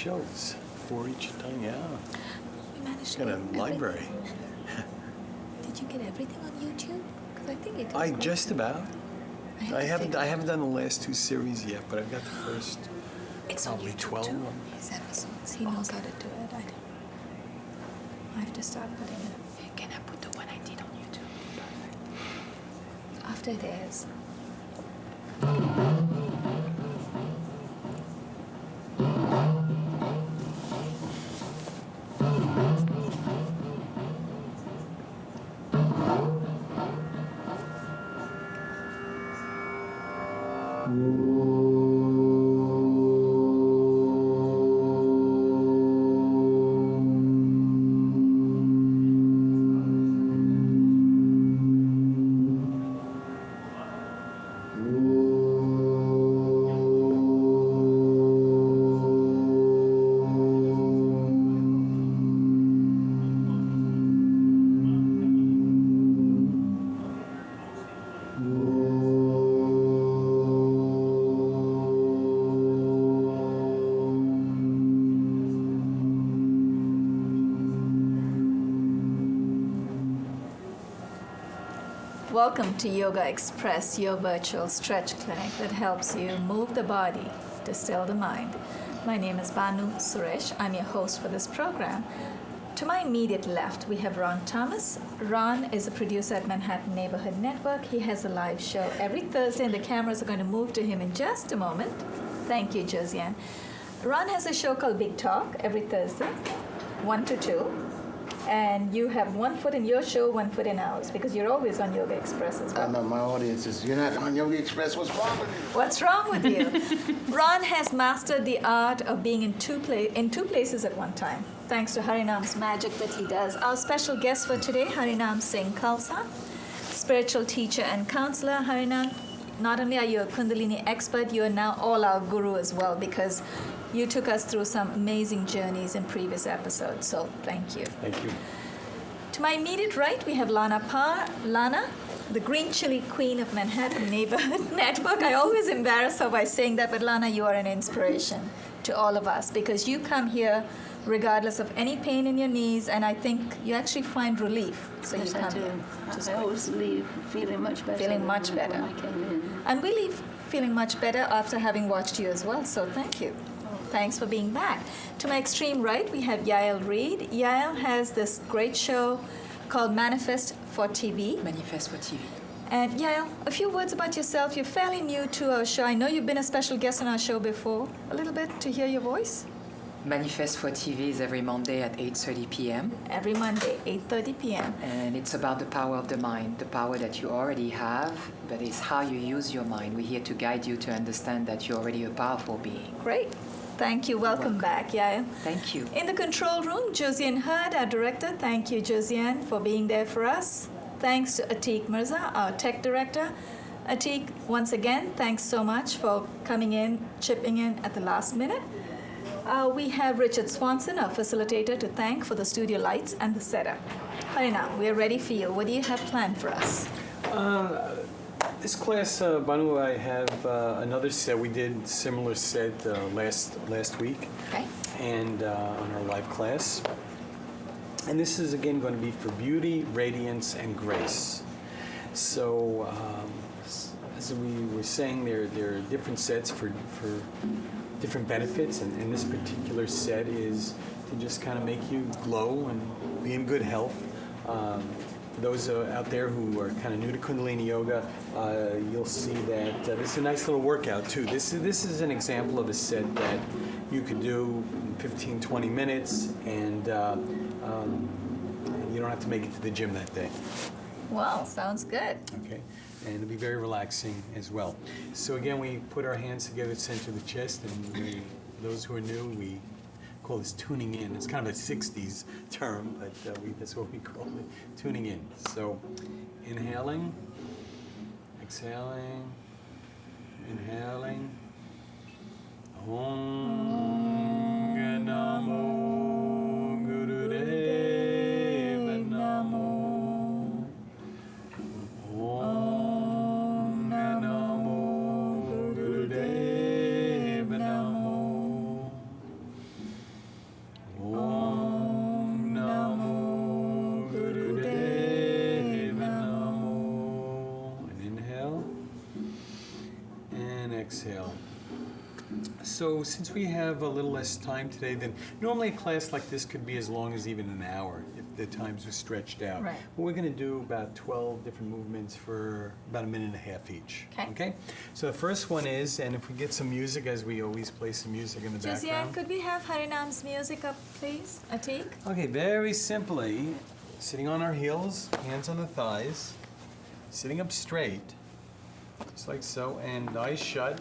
shows for each time, yeah. We managed to Got a get library. Did you get everything on YouTube? Because I think it is. I just about. I haven't figure- done the last two series yet, but I've got the first It's on probably YouTube 12 too. of them. His episodes. He knows how to do it. I have to start putting it. Can I put the one I did on YouTube? After it airs. Welcome to Yogaxpress, your virtual stretch clinic that helps you move the body to still the mind. My name is Banu Suresh. I'm your host for this program. To my immediate left, we have Ron Thomas. Ron is a producer at Manhattan Neighborhood Network. He has a live show every Thursday, and the cameras are going to move to him in just a moment. Thank you, Josiane. Ron has a show called Big Talk every Thursday, 1 to 2. And you have one foot in your show, one foot in ours, because you're always on Yogaxpress as well. I know my audience is, you're not on Yogaxpress, what's wrong with you? What's wrong with you? Ron has mastered the art of being in two places at one time, thanks to Harinam's magic that he does. Our special guest for today, Harinam Singh Khalsa, spiritual teacher and counselor. Harinam, not only are you a Kundalini expert, you are now all our guru as well, because you took us through some amazing journeys in previous episodes, so thank you. Thank you. To my immediate right, we have Lana Parr. Lana, the green chili queen of Manhattan Neighborhood Network. I always embarrass her by saying that, but Lana, you are an inspiration to all of us because you come here regardless of any pain in your knees, and I think you actually find relief. So Yes, you I come do. here. which is I great. always leave feeling much better. Feeling much than better. When I came in. And we leave feeling much better after having watched you as well, so thank you. Thanks for being back. To my extreme right, we have Yael Reed. Yael has this great show called Manifest for TV. Manifest for TV. And Yael, a few words about yourself. You're fairly new to our show. I know you've been a special guest on our show before. A little bit to hear your voice. Manifest for TV is every Monday at 8:30 p.m. Every Monday, 8:30 p.m. And it's about the power of the mind, the power that you already have, but it's how you use your mind. We're here to guide you to understand that you're already a powerful being. Great. Thank you. Welcome back, Yael. Thank you. In the control room, Josiane Hurd, our director. Thank you, Josiane, for being there for us. Thanks to Atik Mirza, our tech director. Atik, once again, thanks so much for coming in, chipping in at the last minute. We have Richard Swanson, our facilitator, to thank for the studio lights and the setup. Harinam, we are ready for you. What do you have planned for us? This class, Banu, I have another set. We did similar set last week, Okay. and on our live class. And this is again going to be for beauty, radiance, and grace. So, as we were saying, there are different sets for different benefits, and this particular set is to just kind of make you glow and be in good health. For those out there who are kind of new to Kundalini Yoga, you'll see that this is a nice little workout too. This is an example of a set that you could do in 15, 20 minutes, and you don't have to make it to the gym that day. Wow, sounds good. Okay, and it'll be very relaxing as well. So again, we put our hands together, center the chest, and those who are new, we call this tuning in. It's kind of a 60s term, but that's what we call it, tuning in. So inhaling, exhaling, inhaling. Om Namo Gurudeva Namo. Om Namo Gurudeva Namo. So since we have a little less time today, then normally a class like this could be as long as even an hour if the times are stretched out. Right. But we're going to do about 12 different movements for about a minute and a half each. Okay. So the first one is, and if we get some music, as we always play some music in the Josiane, background. could we have Harinam's music up, please? Atik? Okay, very simply, sitting on our heels, hands on the thighs, sitting up straight, just like so, and eyes shut.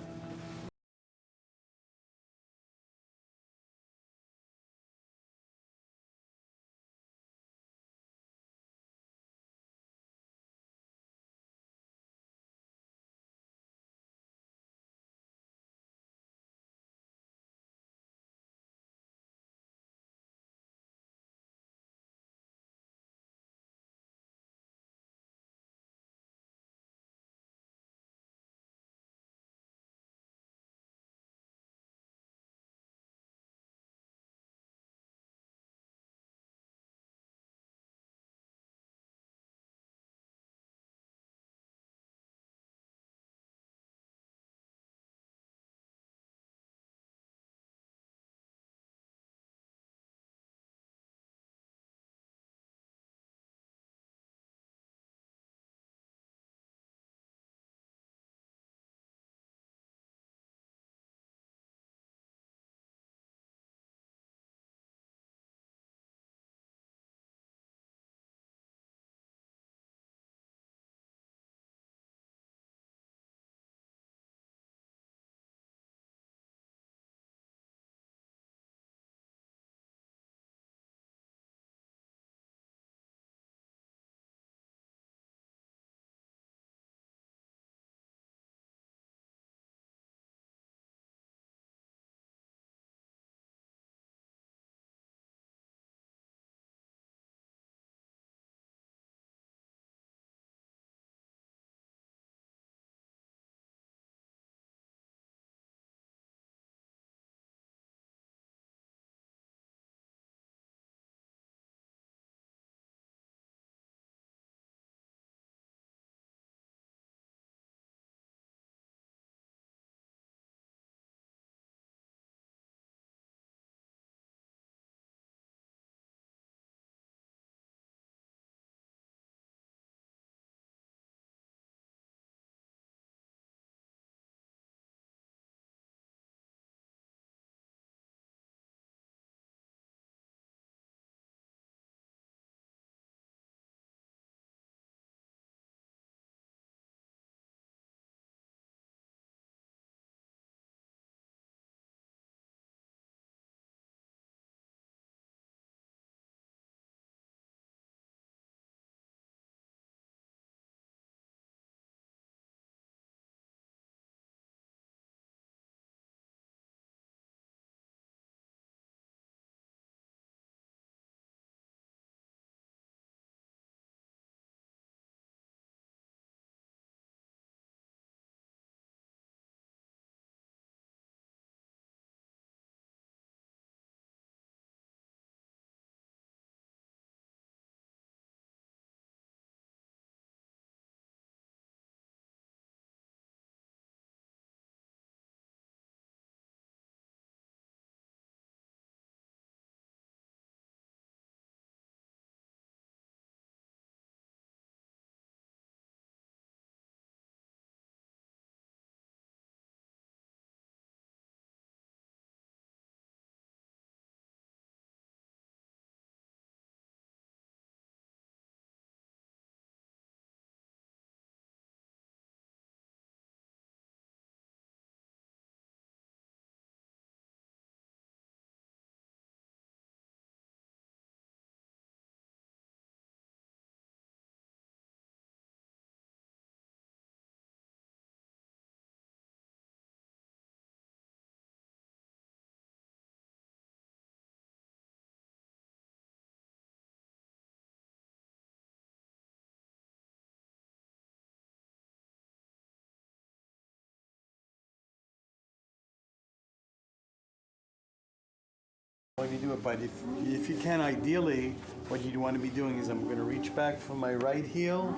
When you do it, but if you can, ideally, what you'd want to be doing is I'm going to reach back from my right heel.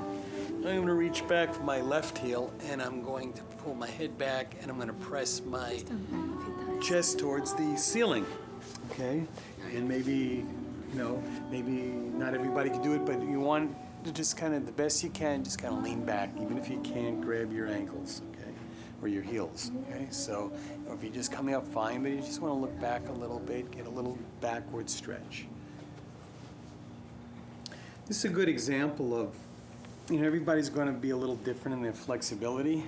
I'm going to reach back from my left heel, and I'm going to pull my head back, and I'm going to press my chest towards the ceiling, okay? And maybe, maybe not everybody can do it, but you want to just kind of, the best you can, just kind of lean back, even if you can't grab your ankles, okay? Or your heels, okay? So if you're just coming up fine, but you just want to look back a little bit, get a little backward stretch. This is a good example of, everybody's going to be a little different in their flexibility,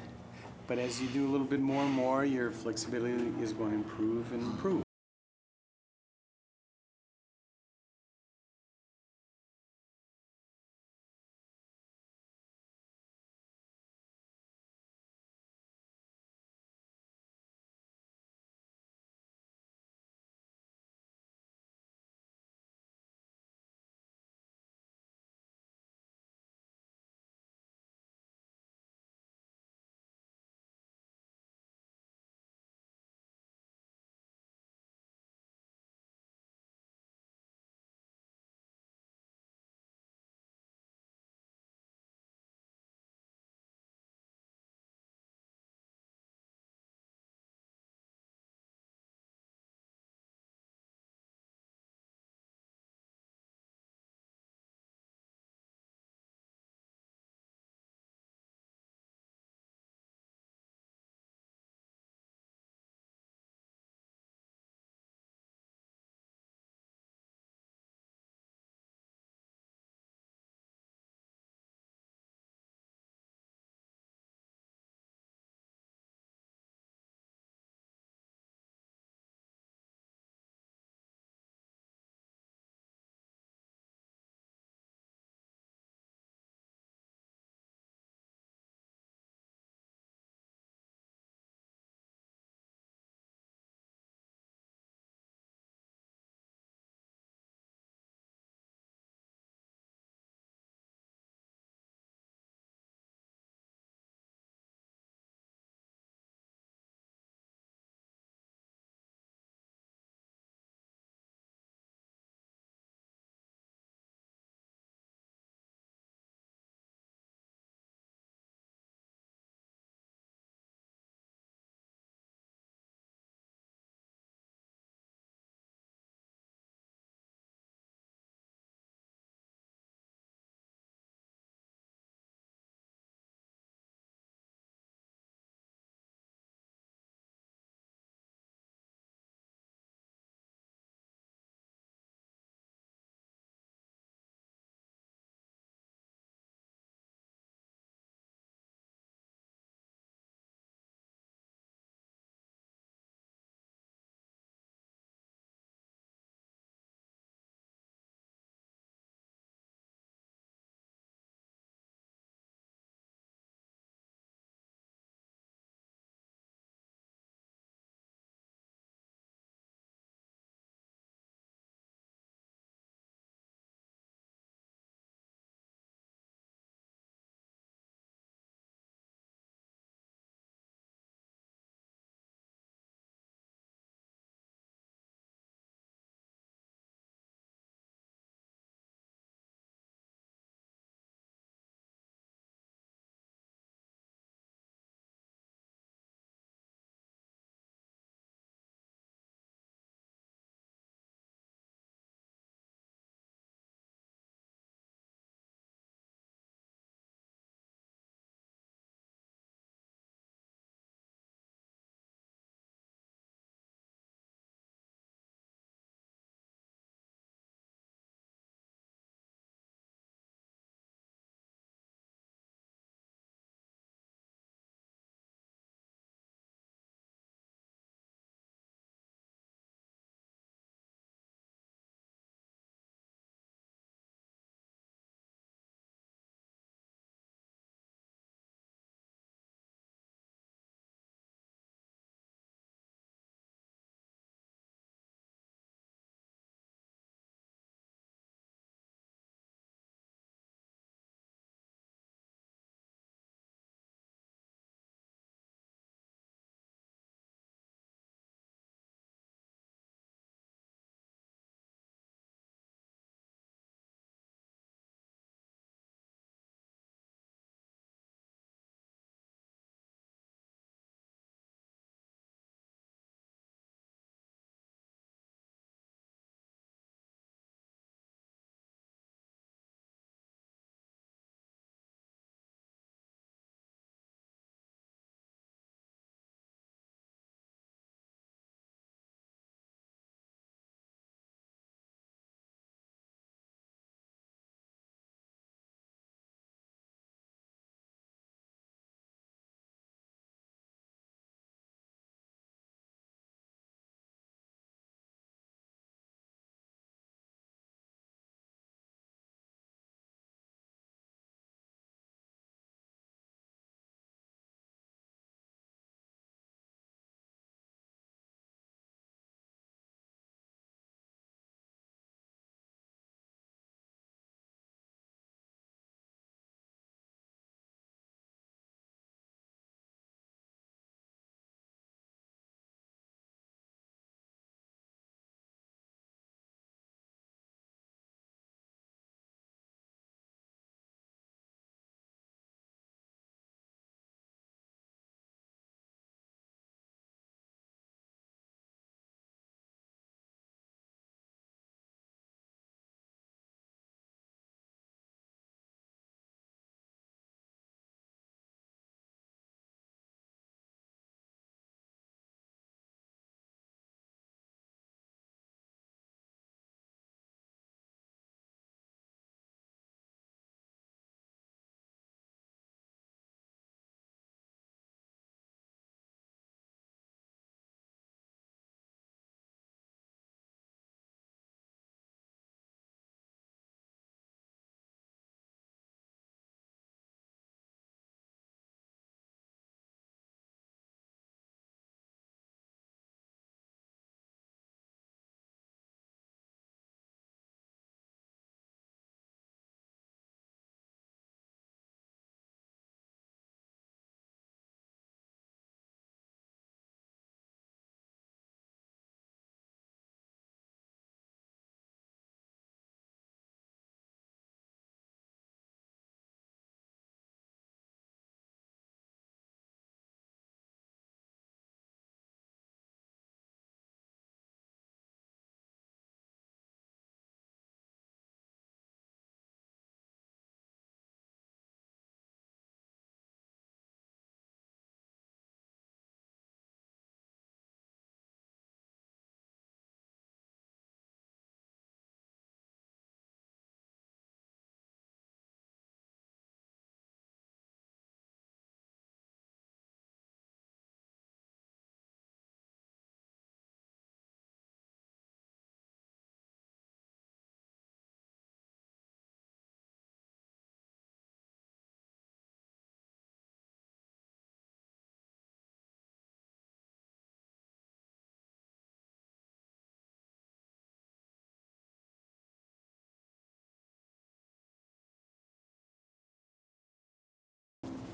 but as you do a little bit more and more, your flexibility is going to improve and improve.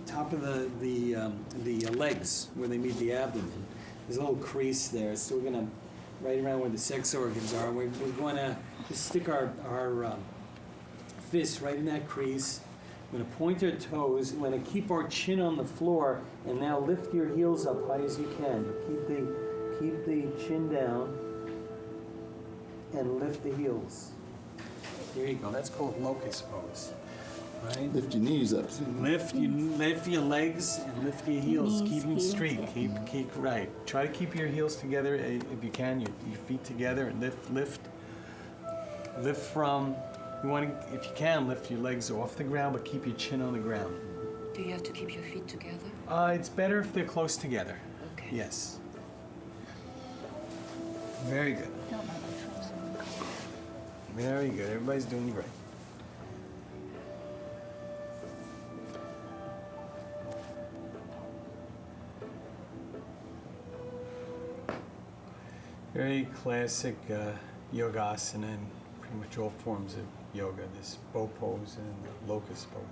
top of the legs where they meet the abdomen. There's a little crease there, so we're gonna right around where the sex organs are. We're going to just stick our fists right in that crease. We're going to point our toes. We're going to keep our chin on the floor, and now lift your heels up high as you can. Keep the chin down, and lift the heels. There you go. That's called locust pose. Right? Lift your knees up. Lift your legs and lift your heels. Knees, Keep them heels, straight. yeah. Keep right. Try to keep your heels together if you can. Your feet together and lift from. You want to, if you can, lift your legs off the ground, but keep your chin on the ground. Do you have to keep your feet together? It's better if they're close together. Okay. Yes. Very good. Don't mind my frozen. Very good. Everybody's doing great. Very classic yogasana and pretty much all forms of yoga. This bow pose and locust pose.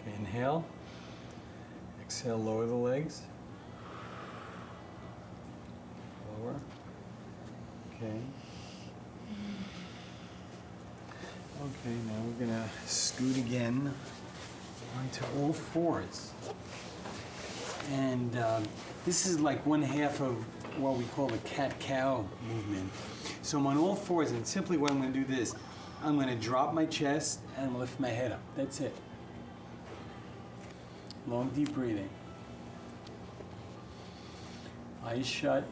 Okay, inhale. Exhale, lower the legs. Lower. Okay. Okay, now we're going to scoot again onto all fours. And this is like one half of what we call the cat-cow movement. So I'm on all fours, and simply what I'm going to do this, I'm going to drop my chest and lift my head up. That's it. Long, deep breathing. Eyes shut.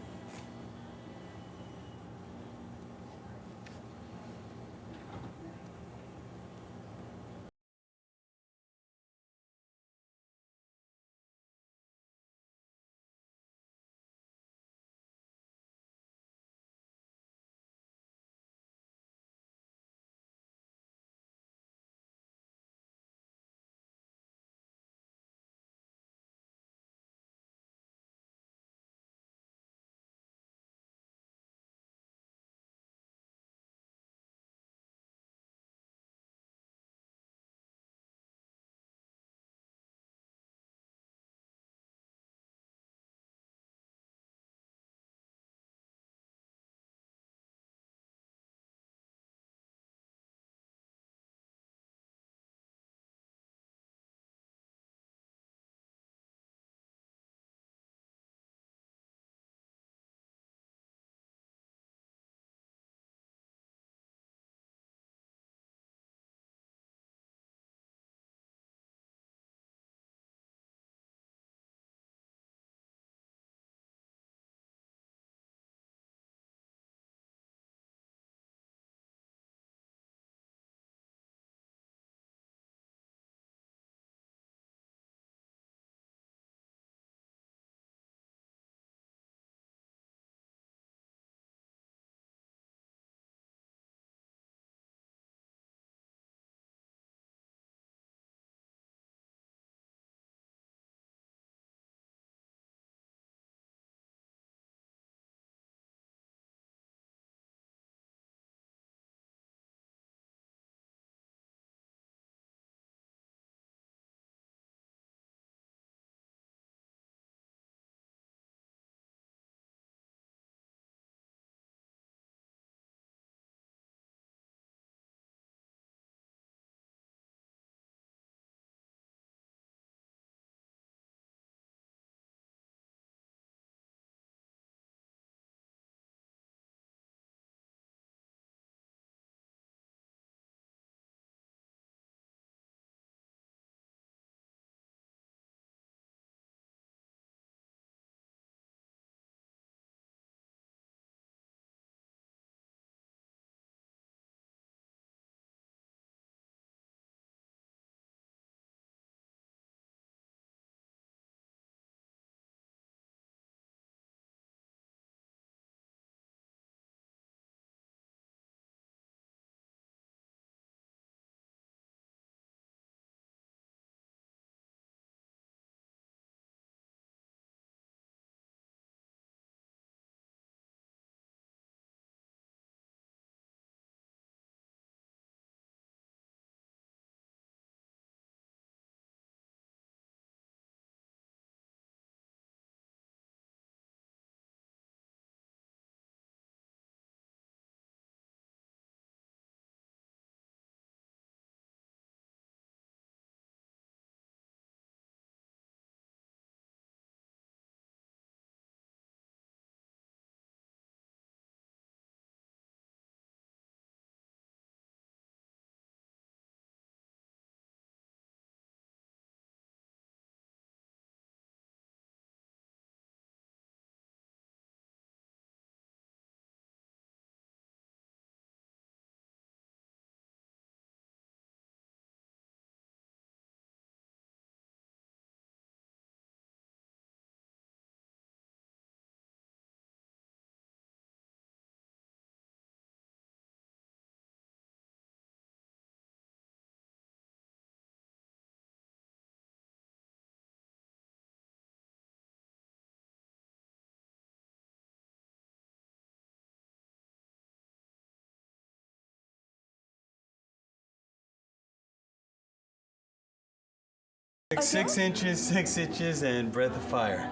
6 inches, 6 inches, and breath of fire.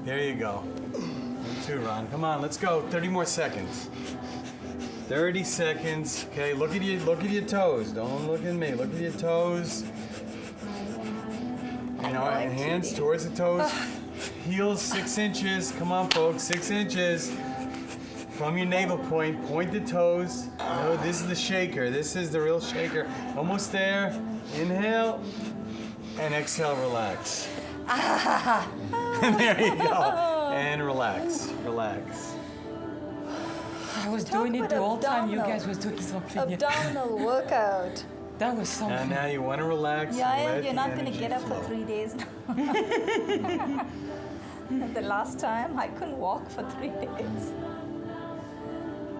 There you go. You too, Ron. Come on, let's go. 30 more seconds. 30 seconds. Okay, look at your toes. Don't look at me. Look at your toes. You know, and hands towards the toes. Heels 6 inches. Come on, folks. 6 inches. From your navel point, point the toes. No, this is the shaker. This is the real shaker. Almost there. Inhale. And exhale, relax. And there you go. And relax, relax. I was doing it the whole time you guys was doing something. Abdominal workout. That was something. And now you want to relax. and Yael, let you're the not going to energy get up flow. for 3 days now. The last time, I couldn't walk for 3 days.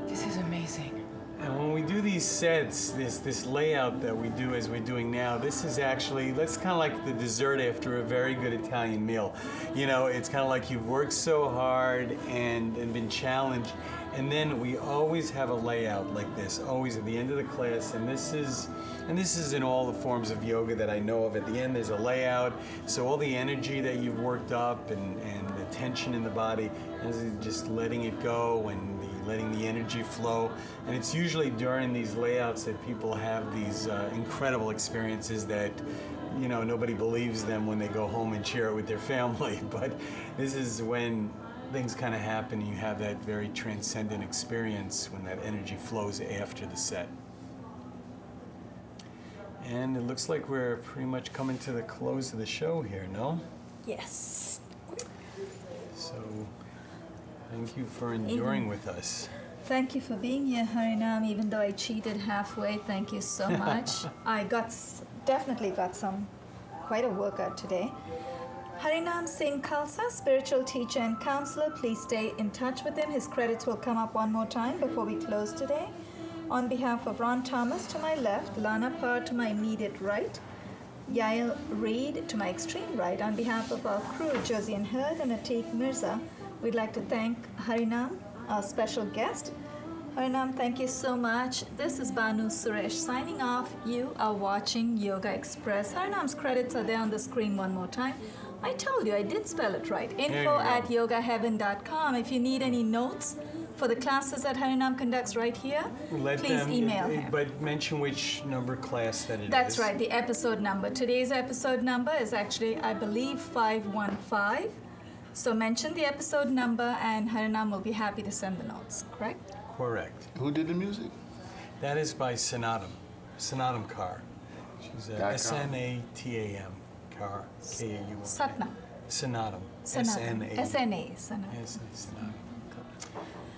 This is amazing. And when we do these sets, this layout that we do as we're doing now, this is actually, that's kind of like the dessert after a very good Italian meal. You know, it's kind of like you've worked so hard and been challenged, and then we always have a layout like this, always at the end of the class, and this is in all the forms of yoga that I know of. At the end, there's a layout, so all the energy that you've worked up and the tension in the body, is just letting it go and letting the energy flow. And it's usually during these layouts that people have these incredible experiences that, you know, nobody believes them when they go home and share it with their family. But this is when things kind of happen and you have that very transcendent experience when that energy flows after the set. And it looks like we're pretty much coming to the close of the show here, no? Yes. So thank you for enduring with us. Thank you for being here, Harinam. Even though I cheated halfway, thank you so much. I definitely got quite a workout today. Harinam Singh Khalsa, spiritual teacher and counselor. Please stay in touch with him. His credits will come up one more time before we close today. On behalf of Ron Thomas to my left, Lana Parr to my immediate right, Yael Reid to my extreme right, on behalf of our crew, Josian Hurd and Atik Mirza, we'd like to thank Harinam, our special guest. Harinam, thank you so much. This is Banu Suresh signing off. You are watching Yogaxpress. Harinam's credits are there on the screen one more time. I told you, I did spell it right. info@yogaheaven.com. If you need any notes for the classes that Harinam conducts right here, please email him. But mention which number class that it is. That's right, the episode number. Today's episode number is actually, I believe, 515. So mention the episode number and Harinam will be happy to send the notes, correct? Correct. Who did the music? That is by Sanatam Carr. She's a S-N-A-T-A-M, Carr, K-A-U-R. Satnam. Sanatam. Sanathan. S-N-A. Sanathan. Yes, Sanatam.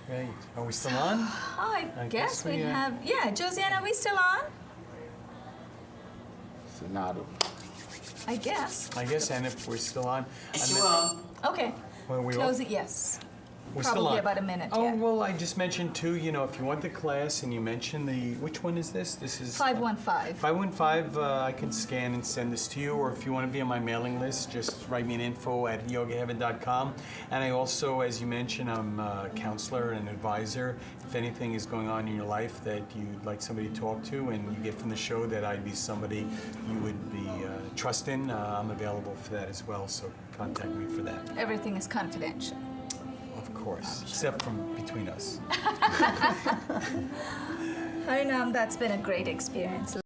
Great. Are we still on? I guess we are. have, yeah, Josiane, are we still on? Sonata. I guess. I guess, and if we're still on. Okay. When we Close it, yes. We're Probably still on. about a minute, Oh, yeah. well, I just mentioned too, you know, if you want the class and you mention which one is this? This is 515. 515, I can scan and send this to you, or if you want to be on my mailing list, just write me an info@yogaheaven.com. And I also, as you mentioned, I'm a counselor and advisor. If anything is going on in your life that you'd like somebody to talk to and you get from the show that I'd be somebody you would be trusting, I'm available for that as well, so contact me for that. Everything is confidential. Of course, except from between us. Harinam, that's been a great experience.